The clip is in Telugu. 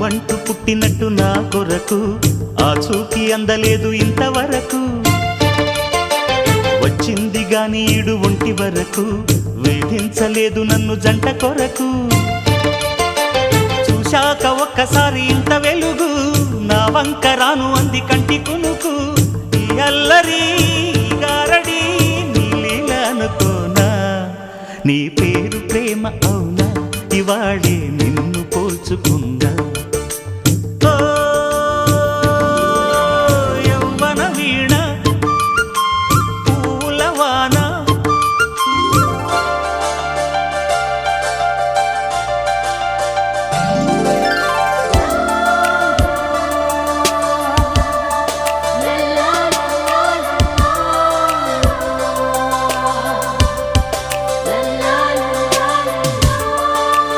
నువ్వంటూ పుట్టినట్టు నా కొరకు ఆ చూకి అందలేదు ఇంతవరకు వచ్చింది గాని ఈడు ఒంటి వరకు వేధించలేదు నన్ను జంట కొరకు చూశాక ఒక్కసారి ఇంత వెలుగు నా వంక రాను అంది కంటి కునుకు ఈ అల్లరి గారడి నీలీల అనుకోనా నీ పేరు ప్రేమ అవునా ఇవాళే నిన్ను పోల్చుకుందా